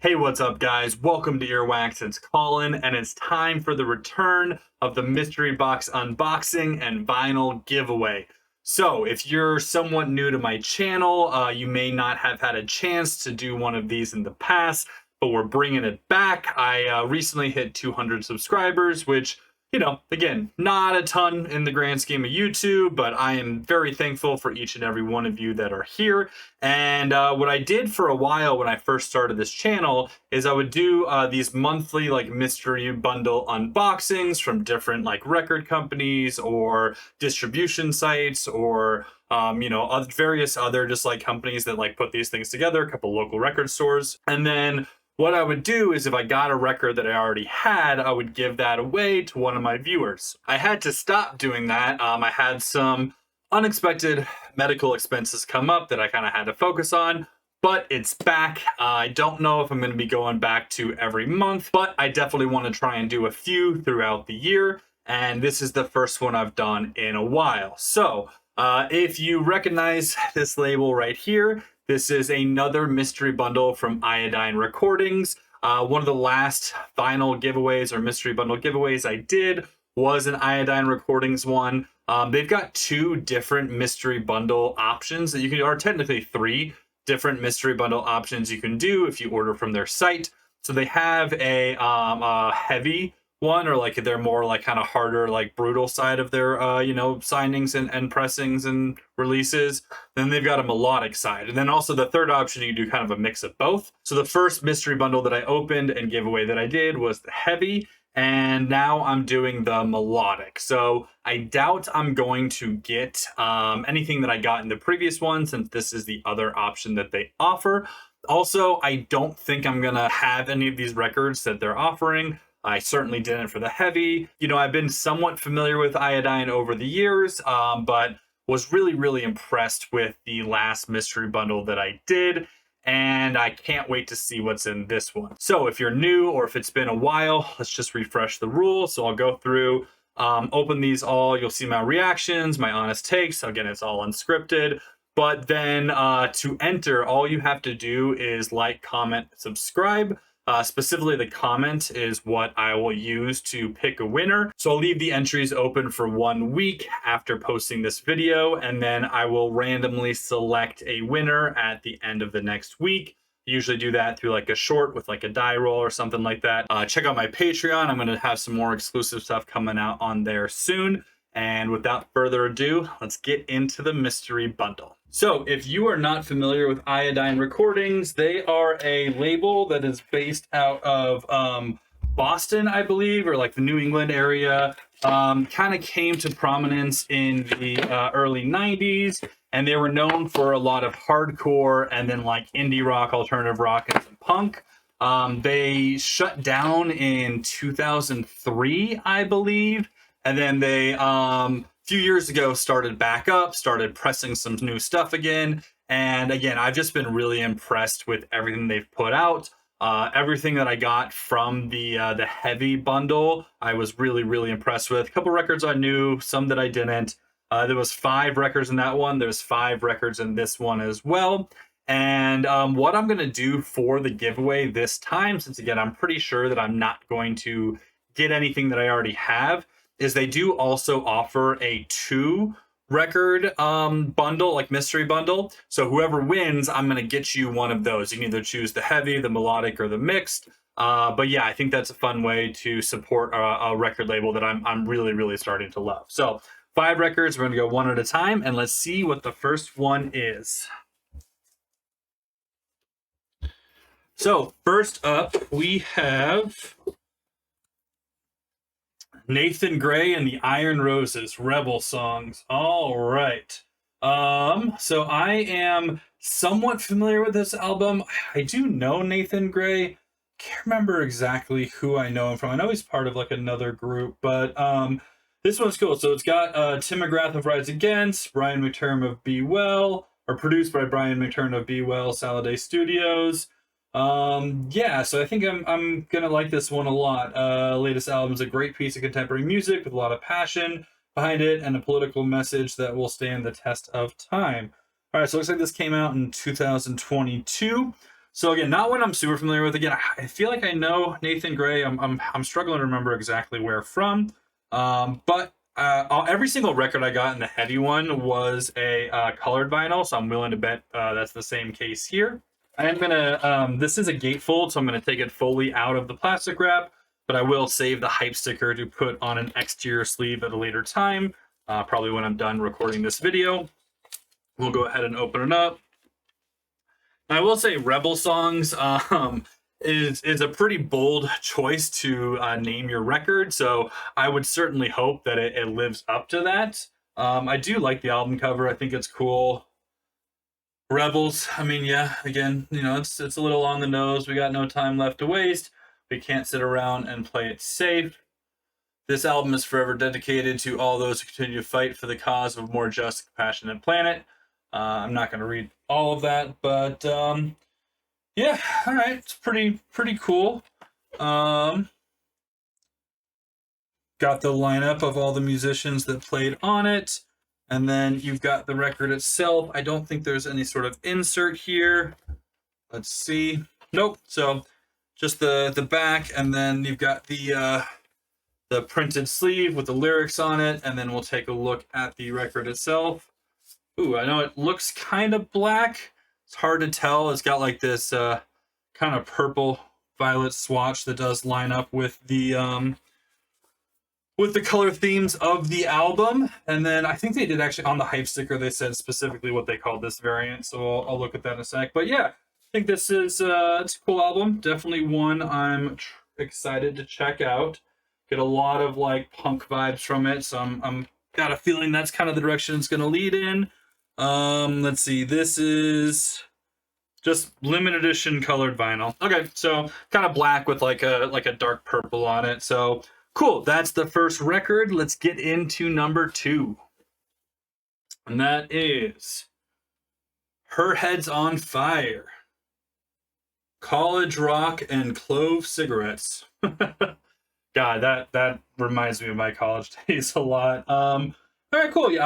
Hey, what's up, guys? Welcome to Earwax. It's Colin, and it's time for the return of the mystery box unboxing and vinyl giveaway. So, if you're somewhat new to my channel, you may not have had a chance to do one of these in the past, but we're bringing it back. I recently hit 200 subscribers, which, again, not a ton in the grand scheme of YouTube, but I am very thankful for each and every one of you that are here. And what I did for a while when I first started this channel is I would do these monthly mystery bundle unboxings from different record companies or distribution sites or various other just companies that put these things together, a couple local record stores. And then what I would do is if I got a record that I already had, I would give that away to one of my viewers. I had to stop doing that. I had some unexpected medical expenses come up that I kind of had to focus on, but it's back. I don't know if I'm going to be going back to every month, but I definitely want to try and do a few throughout the year. And this is the first one I've done in a while. So if you recognize this label right here, this is another mystery bundle from Iodine Recordings. One of the last vinyl giveaways or mystery bundle giveaways I did was an Iodine Recordings one. They've got two different mystery bundle options that you can, or technically three different mystery bundle options you can do if you order from their site. So they have a heavy one, or they're more kind of harder, brutal side of their signings and pressings and releases. Then they've got a melodic side, and then also the third option, you do kind of a mix of both. So the first mystery bundle that I opened and giveaway that I did was the heavy, and now I'm doing the melodic. So I doubt I'm going to get anything that I got in the previous one, since this is the other option that they offer. Also, I don't think I'm gonna have any of these records that they're offering. I certainly didn't for the heavy. I've been somewhat familiar with Iodine over the years, but was really impressed with the last mystery bundle that I did. And I can't wait to see what's in this one. So if you're new or if it's been a while, let's just refresh the rules. So I'll go through, open these all. You'll see my reactions, my honest takes. Again, it's all unscripted. But then to enter, all you have to do is like, comment, subscribe. Specifically, the comment is what I will use to pick a winner. So I'll leave the entries open for 1 week after posting this video, and then I will randomly select a winner at the end of the next week. Usually do that through a short with a die roll or something like that. Check out my Patreon. I'm going to have some more exclusive stuff coming out on there soon. And without further ado, let's get into the mystery bundle. So if you are not familiar with Iodine Recordings, they are a label that is based out of Boston, I believe, or the New England area. Kind of came to prominence in the early 90s, and they were known for a lot of hardcore and then indie rock, alternative rock, and some punk. They shut down in 2003, I believe. And then they, a few years ago, started back up, started pressing some new stuff again. And again, I've just been really impressed with everything they've put out. Everything that I got from the heavy bundle, I was really impressed with. A couple records I knew, some that I didn't. There was 5 records in that one. There's 5 records in this one as well. And what I'm going to do for the giveaway this time, since again, I'm pretty sure that I'm not going to get anything that I already have, is they do also offer a 2 record bundle, mystery bundle. So whoever wins, I'm going to get you one of those. You can either choose the heavy, the melodic, or the mixed. But yeah, I think that's a fun way to support a record label that I'm really starting to love. So 5 records, we're going to go one at a time, and let's see what the first one is. So first up, we have Nathan Gray and the Iron Roses, Rebel Songs. All right. So I am somewhat familiar with this album. I do know Nathan Gray. Can't remember exactly who I know him from. I know he's part of another group, but this one's cool. So it's got Tim McGrath of Rise Against, Brian McTernan of Be Well, or produced by Brian McTernan of Be Well, Saladay Studios. Yeah, so I think I'm gonna like this one a lot. Latest album's a great piece of contemporary music with a lot of passion behind it and a political message that will stand the test of time. All right, so it looks like this came out in 2022. So again, not one I'm super familiar with. Again, I feel like I know Nathan Gray. I'm struggling to remember exactly where from. But every single record I got in the heavy one was a colored vinyl, so I'm willing to bet that's the same case here. I am gonna. This is a gatefold, so I'm gonna take it fully out of the plastic wrap, but I will save the hype sticker to put on an exterior sleeve at a later time, probably when I'm done recording this video. We'll go ahead and open it up. I will say Rebel Songs is a pretty bold choice to name your record, so I would certainly hope that it lives up to that. I do like the album cover. I think it's cool. Rebels, I mean, yeah, again, you know, it's a little on the nose. We got no time left to waste. We can't sit around and play it safe. This album is forever dedicated to all those who continue to fight for the cause of a more just, compassionate planet. I'm not going to read all of that, but yeah, all right, it's pretty cool. Got the lineup of all the musicians that played on it, and then you've got the record itself. I don't think there's any sort of insert here. Let's see. Nope. So just the back, and then you've got the printed sleeve with the lyrics on it, and then we'll take a look at the record itself. Ooh, I know it looks kind of black. It's hard to tell. It's got like this kind of purple violet swatch that does line up with the color themes of the album. And then I think they did actually on the hype sticker, they said specifically what they called this variant. So I'll look at that in a sec. But yeah, I think this is it's a cool album. Definitely one I'm excited to check out. Get a lot of like punk vibes from it. So I'm got a feeling that's kind of the direction it's going to lead in. Let's see. This is just limited edition colored vinyl. Okay, so kind of black with like a dark purple on it. So cool. That's the first record. Let's get into number 2. And that is Her Head's on Fire. College Rock and Clove Cigarettes. God, that reminds me of my college days a lot. All right, cool. Yeah,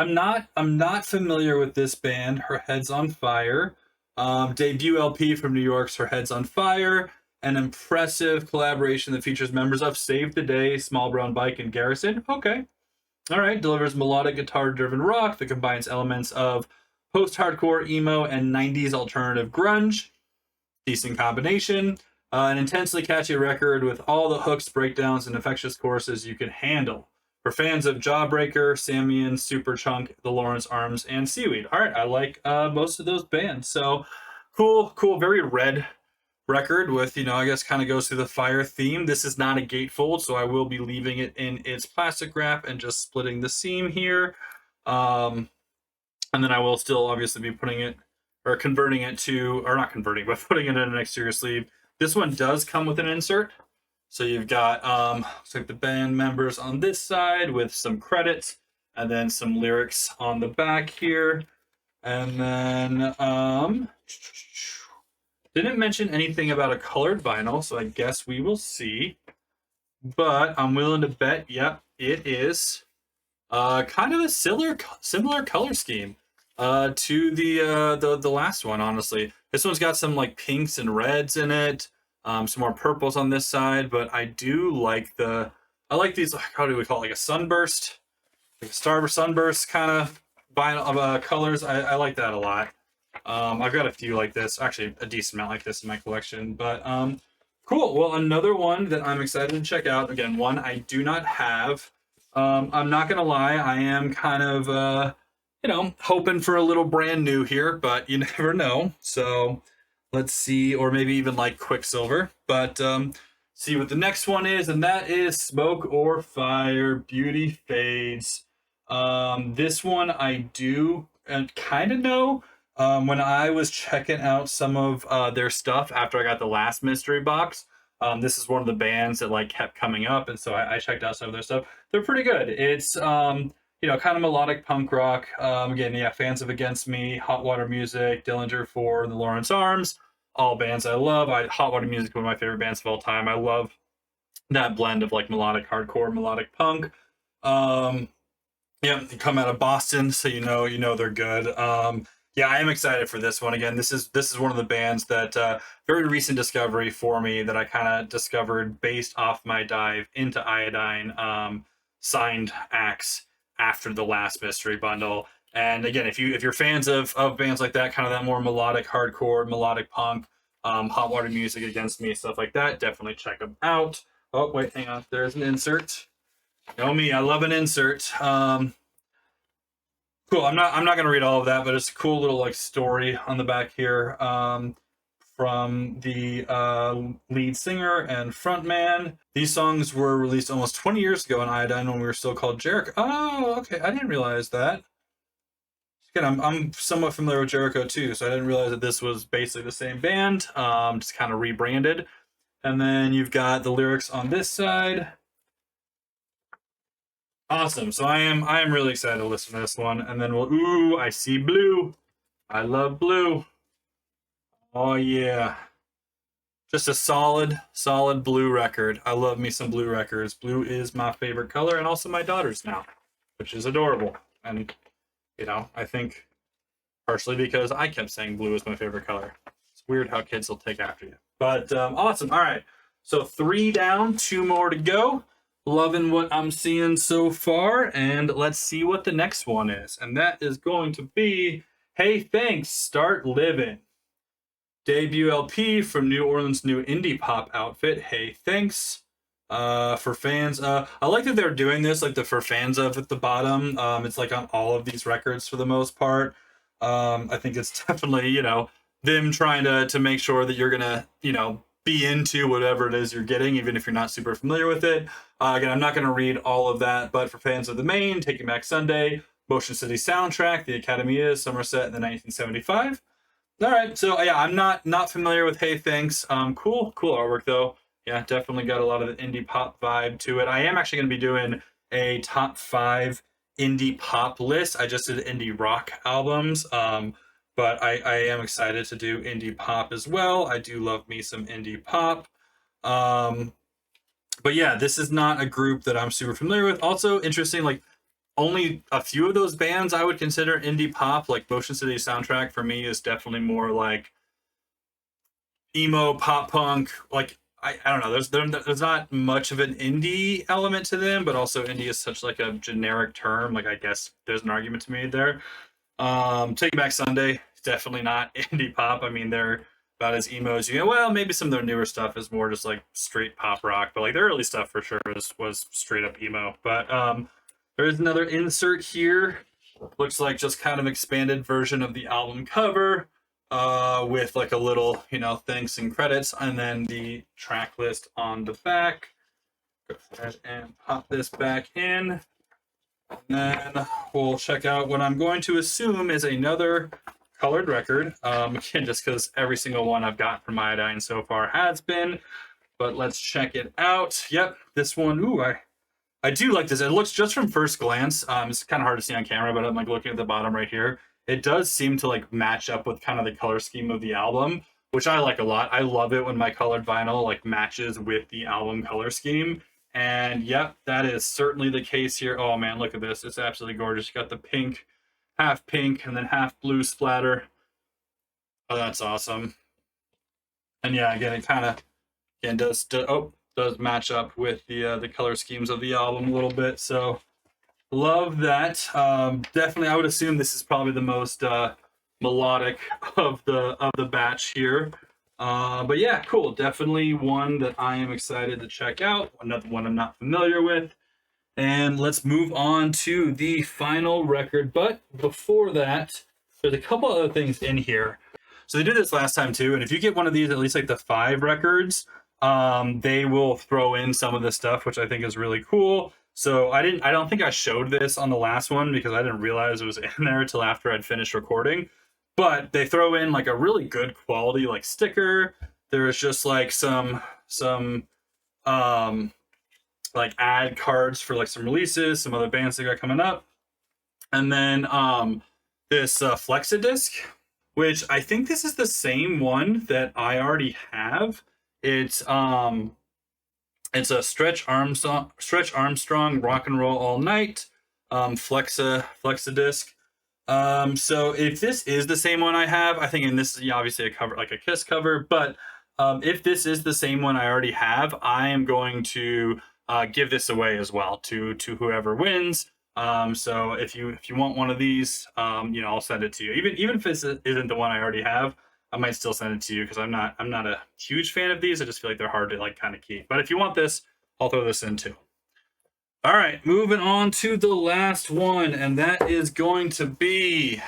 I'm not familiar with this band, Her Head's on Fire. Debut LP from New York's Her Head's on Fire. An impressive collaboration that features members of Save the Day, Small Brown Bike, and Garrison. Okay. All right. Delivers melodic guitar-driven rock that combines elements of post-hardcore, emo, and 90s alternative grunge. Decent combination. An intensely catchy record with all the hooks, breakdowns, and infectious choruses you can handle. For fans of Jawbreaker, Samian, Superchunk, The Lawrence Arms, and Seaweed. All right, I like most of those bands. So cool, very red record with, you know, I guess kind of goes through the fire theme. This is not a gatefold, so I will be leaving it in its plastic wrap and just splitting the seam here. And then I will still obviously be putting it, or converting it to, or not converting, but putting it in an exterior sleeve. This one does come with an insert. So you've got looks like the band members on this side with some credits, and then some lyrics on the back here. And then didn't mention anything about a colored vinyl, so I guess we will see. But I'm willing to bet, yep, it is kind of a similar color scheme to the last one, honestly. This one's got some like pinks and reds in it. Some more purples on this side, but I do like I like these, how do we call it, like a sunburst, like a star sunburst kind of vinyl colors. I like that a lot. I've got a few like this, actually a decent amount like this in my collection, but cool. Well, another one that I'm excited to check out, again, one I do not have. I'm not gonna lie, I am kind of you know, hoping for a little brand new here, but you never know. So let's see, or maybe even like Quicksilver, but see what the next one is, and that is Smoke or Fire, Beauty Fades. This one I do kind of know. When I was checking out some of their stuff after I got the last mystery box, this is one of the bands that like kept coming up, and so I checked out some of their stuff. They're pretty good. It's you know, kind of melodic punk rock. Again, yeah, fans of Against Me, Hot Water Music, Dillinger 4, The Lawrence Arms, all bands I love. Hot Water Music, one of my favorite bands of all time. I love that blend of like melodic hardcore, melodic punk. Yeah, they come out of Boston, so you know they're good. Yeah, I am excited for this one. Again, this is one of the bands that very recent discovery for me that I kind of discovered based off my dive into Iodine signed acts after the last mystery bundle. And again, if you're fans of bands like that, kind of that more melodic hardcore, melodic punk, hot water music against me, stuff like that, definitely check them out. Oh wait, hang on, there's an insert. Know me, I love an insert. Cool. I'm not gonna read all of that, but it's a cool little like story on the back here from the lead singer and frontman. These songs were released almost 20 years ago in Iodine when we were still called Jericho. Oh, okay. I didn't realize that. Again, I'm somewhat familiar with Jericho too, so I didn't realize that this was basically the same band, just kind of rebranded. And then you've got the lyrics on this side. Awesome. So I am really excited to listen to this one. And then ooh, I see blue. I love blue. Oh yeah. Just a solid blue record. I love me some blue records. Blue is my favorite color and also my daughter's now, which is adorable. And I think partially because I kept saying blue is my favorite color. It's weird how kids will take after you. But awesome. All right. So 3 down, 2 more to go. Loving what I'm seeing so far, and let's see what the next one is. And that is going to be Hey Thanks, Start Living. Debut LP from New Orleans' new indie pop outfit, Hey Thanks. For fans, I like that they're doing this, like the for fans of at the bottom. It's like on all of these records for the most part. I think it's definitely, them trying to make sure that you're gonna, be into whatever it is you're getting, even if you're not super familiar with it. Again, I'm not going to read all of that, but for fans of the main, Taking Back Sunday, Motion City soundtrack, The Academy is Somerset in the 1975. All right, so yeah, I'm not familiar with Hey Thanks. Cool artwork though. Yeah, definitely got a lot of the indie pop vibe to it. I am actually going to be doing a top 5 indie pop list. I just did indie rock albums. But I am excited to do indie pop as well. I do love me some indie pop. But yeah, this is not a group that I'm super familiar with. Also interesting, like only a few of those bands I would consider indie pop. Like Motion City soundtrack for me is definitely more like emo pop punk. Like I don't know. There's not much of an indie element to them, but also indie is such like a generic term. Like I guess there's an argument to be made there. Taking Back Sunday, definitely not indie pop. I mean, they're about as emo as you get. Well, maybe some of their newer stuff is more just like straight pop rock, but like their early stuff for sure was straight up emo. But there is another insert here. Looks like just kind of expanded version of the album cover, with like a little, thanks and credits, and then the track list on the back. Go ahead and pop this back in. And then we'll check out what I'm going to assume is another colored record. Again, just because every single one I've got from Iodine so far has been. But let's check it out. Yep, this one. Ooh, I do like this. It looks just from first glance. It's kind of hard to see on camera, but I'm like looking at the bottom right here. It does seem to like match up with kind of the color scheme of the album, which I like a lot. I love it when my colored vinyl like matches with the album color scheme. And yep, that is certainly the case here. Oh man, look at this. It's absolutely gorgeous. You got the pink, half pink, and then half blue splatter. Oh, that's awesome. And yeah, again, it kind of does match up with the color schemes of the album a little bit. So love that. Definitely, I would assume this is probably the most melodic of the batch here. But yeah, cool. Definitely one that I am excited to check out. Another one I'm not familiar with. And let's move on to the final record. But before that, there's a couple other things in here. So they did this last time too. And if you get one of these, at least like the 5 records, they will throw in some of this stuff, which I think is really cool. So I don't think I showed this on the last one because I didn't realize it was in there till after I'd finished recording. But they throw in like a really good quality like sticker. There's just like some like ad cards for like some releases, some other bands that got coming up. And then this Flexidisc, which I think this is the same one that I already have. It's a Stretch Armstrong Rock and Roll All Night Flexidisc. So if this is the same one I have, I think, and this is, yeah, obviously a cover, like a Kiss cover, but if this is the same one I already have, I am going to give this away as well to whoever wins. So if you want one of these, I'll send it to you. Even if this isn't the one I already have, I might still send it to you because I'm not a huge fan of these. I just feel like they're hard to like kind of keep. But if you want this, I'll throw this in too. All right, moving on to the last one, and that is going to be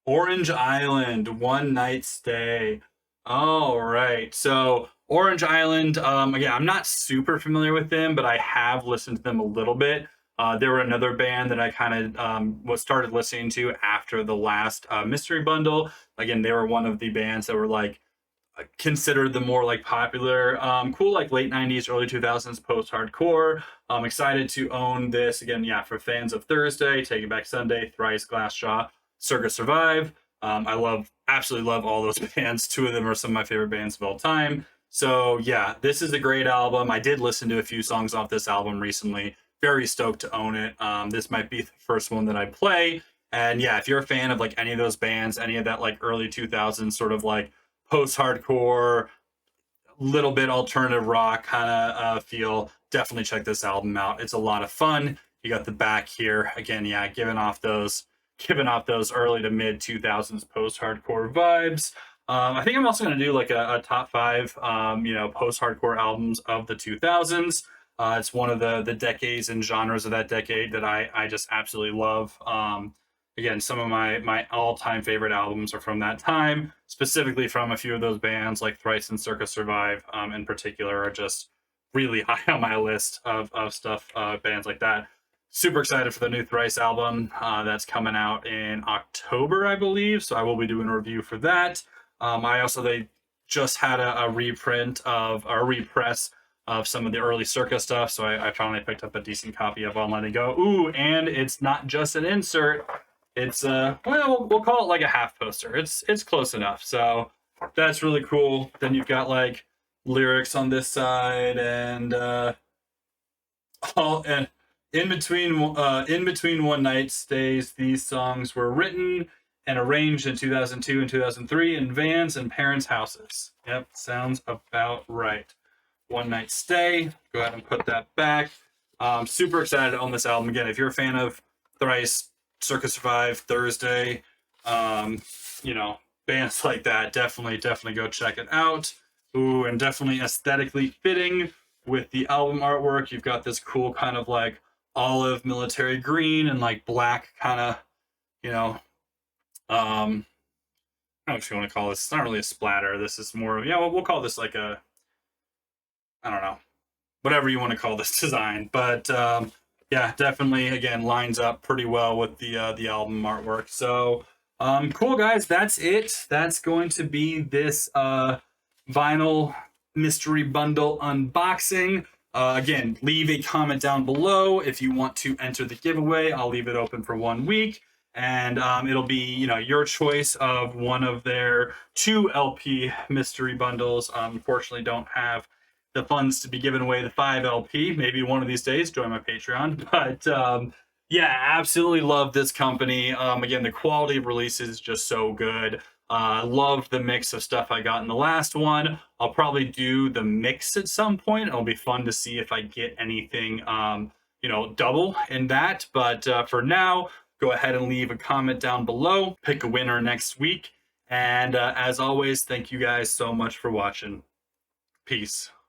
Orange Island, One Night Stay. All right, so Orange Island, again, I'm not super familiar with them, but I have listened to them a little bit. They were another band that I kind of was started listening to after the last mystery bundle. Again, they were one of the bands that were like considered the more like popular, cool, like late 90s, early 2000s post-hardcore. I'm excited to own this again, yeah, for fans of Thursday, Take It Back Sunday, Thrice, Glassjaw, Circa Survive. Absolutely love all those bands. Two of them are some of my favorite bands of all time. So yeah, this is a great album. I did listen to a few songs off this album recently. Very stoked to own it. This might be the first one that I play. And yeah, if you're a fan of like any of those bands, any of that like early 2000s sort of like post-hardcore, little bit alternative rock kind of feel, definitely check this album out. It's a lot of fun. You got the back here again, yeah, giving off those early to mid 2000s post-hardcore vibes. I think I'm also going to do like a top five, post-hardcore albums of the 2000s. It's one of the decades and genres of that decade that I just absolutely love. Again, some of my all-time favorite albums are from that time, specifically from a few of those bands like Thrice and Circa Survive, in particular, are just really high on my list of stuff, bands like that. Super excited for the new Thrice album that's coming out in October, I believe. So I will be doing a review for that. They just had a reprint of a repress of some of the early Circa stuff, so I finally picked up a decent copy of On Let It Go. Ooh, and it's not just an insert. It's we'll call it like a half poster. It's close enough. So that's really cool. Then you've got like lyrics on this side, and all and in between One Night Stays, these songs were written and arranged in 2002 and 2003 in vans and parents' houses. Yep, sounds about right. One Night Stay. Go ahead and put that back. Super excited on this album. Again, if you're a fan of Thrice, Circa Survive, Thursday, bands like that, definitely go check it out. Ooh, and definitely aesthetically fitting with the album artwork. You've got this cool kind of like olive military green and like black kind of, I don't know what you want to call this. It's not really a splatter. This is more, yeah, we'll call this like a, I don't know, whatever you want to call this design. But yeah, definitely, again, lines up pretty well with the album artwork. So cool, guys. That's it. That's going to be this vinyl mystery bundle unboxing. Again, leave a comment down below if you want to enter the giveaway. I'll leave it open for 1 week. And it'll be, your choice of one of their 2 LP mystery bundles. Unfortunately, don't have the funds to be giving away the 5 LP. Maybe one of these days, join my Patreon. But yeah, absolutely love this company. Again, the quality of releases is just so good. Loved the mix of stuff I got in the last one. I'll probably do the mix at some point. It'll be fun to see if I get anything, double in that. But for now, go ahead and leave a comment down below. Pick a winner next week. And as always, thank you guys so much for watching. Peace.